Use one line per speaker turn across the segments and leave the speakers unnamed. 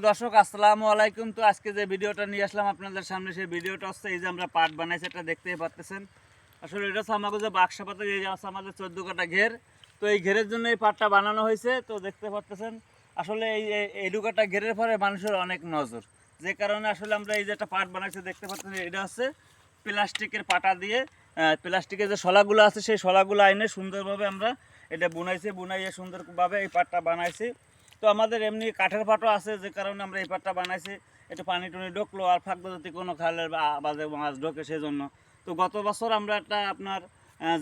দর্শক আসসালামু আলাইকুম। তো আজকে যে ভিডিওটা নিয়ে আসলাম আপনাদের সামনে, সেই ভিডিওটা হচ্ছে এই যে আমরা পাট বানাইছি, এটা দেখতেই পাচ্ছেন। আসলে এটা হচ্ছে আমাদের যে বাক্সা পাতা, এই যে আছে আমাদের 14 কাটা ঘের। তো এই ঘেরের জন্য এই পাটটা বানানো হয়েছে। তো দেখতে পাচ্ছেন আসলে এই 2 কাটা ঘেরের পরে মানুষের অনেক নজর, যে কারণে আসলে আমরা এই যে একটা পাট বানাইছি দেখতে পাচ্ছেন। এটা হচ্ছে প্লাস্টিকের পাটা দিয়ে, প্লাস্টিকের যে শলাগুলো আছে সেই শলাগুলো আইনে সুন্দরভাবে আমরা এটা বুনাইয়ে সুন্দরভাবে এই পাটটা বানাইছি। তো আমাদের এমনি কাঠের পাটও আছে, যে কারণে আমরা এই পাটটা বানাইছি। একটু পানি টুনি ঢুকলো আর ফাঁকবো যদি কোনো খালের বাজে মাছ ঢোকে সেজন্য। তো গত বছর আমরা একটা আপনার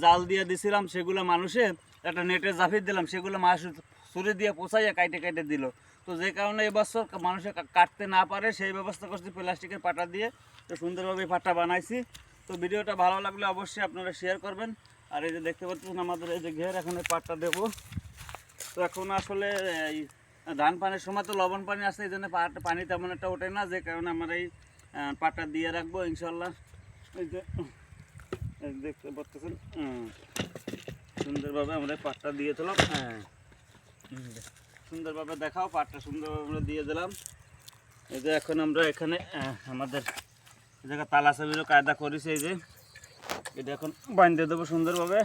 জাল দিয়ে দিছিলাম, সেগুলো মানুষে একটা নেটের জাফির দিলাম, সেগুলো মাছ ছুরি দিয়ে পোষাইয়া কাইটে কাইটে দিল। তো যে কারণে এবছর মানুষে কাটতে না পারে সেই ব্যবস্থা করছি প্লাস্টিকের পাটা দিয়ে। তো সুন্দরভাবে এই পাটটা বানাইছি। তো ভিডিওটা ভালো লাগলে অবশ্যই আপনারা শেয়ার করবেন। আর এই যে দেখতে পাচ্ছেন আমাদের এই যে ঘের, এখন এই পাটটা দেবো। তো এখন আসলে এই ধান পানির সময় তো লবণ পানি আসে, এই জন্য পানি তেমন একটা ওঠে না, যে কারণে আমরা এই পাটটা দিয়ে রাখবো ইনশাল্লাহ। এই যে দেখতে পাচ্ছেন সুন্দরভাবে আমরা পাটটা দিয়ে দিলাম। সুন্দরভাবে দেখাও, পাটটা সুন্দরভাবে আমরা দিয়ে দিলাম। এই যে এখন আমরা এখানে আমাদের জায়গা তালা চাবিরও কায়দা করেছি, এই যে এটা এখন বাঁধে দেবো সুন্দরভাবে।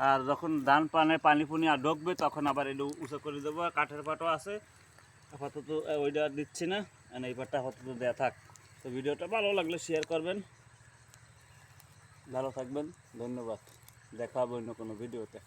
আর যখন ধান পানি পুনি আর ঢুকবে তখন আবার এটা উঁচু করে দেবো। আর কাঠের পাটও আছে, আপাতত ওইটা দিচ্ছি না, এই পাটটা আপাতত দেওয়া থাক। তো ভিডিওটা ভালো লাগলে শেয়ার করবেন। ভালো থাকবেন, ধন্যবাদ। দেখা হবে অন্য কোনো ভিডিওতে।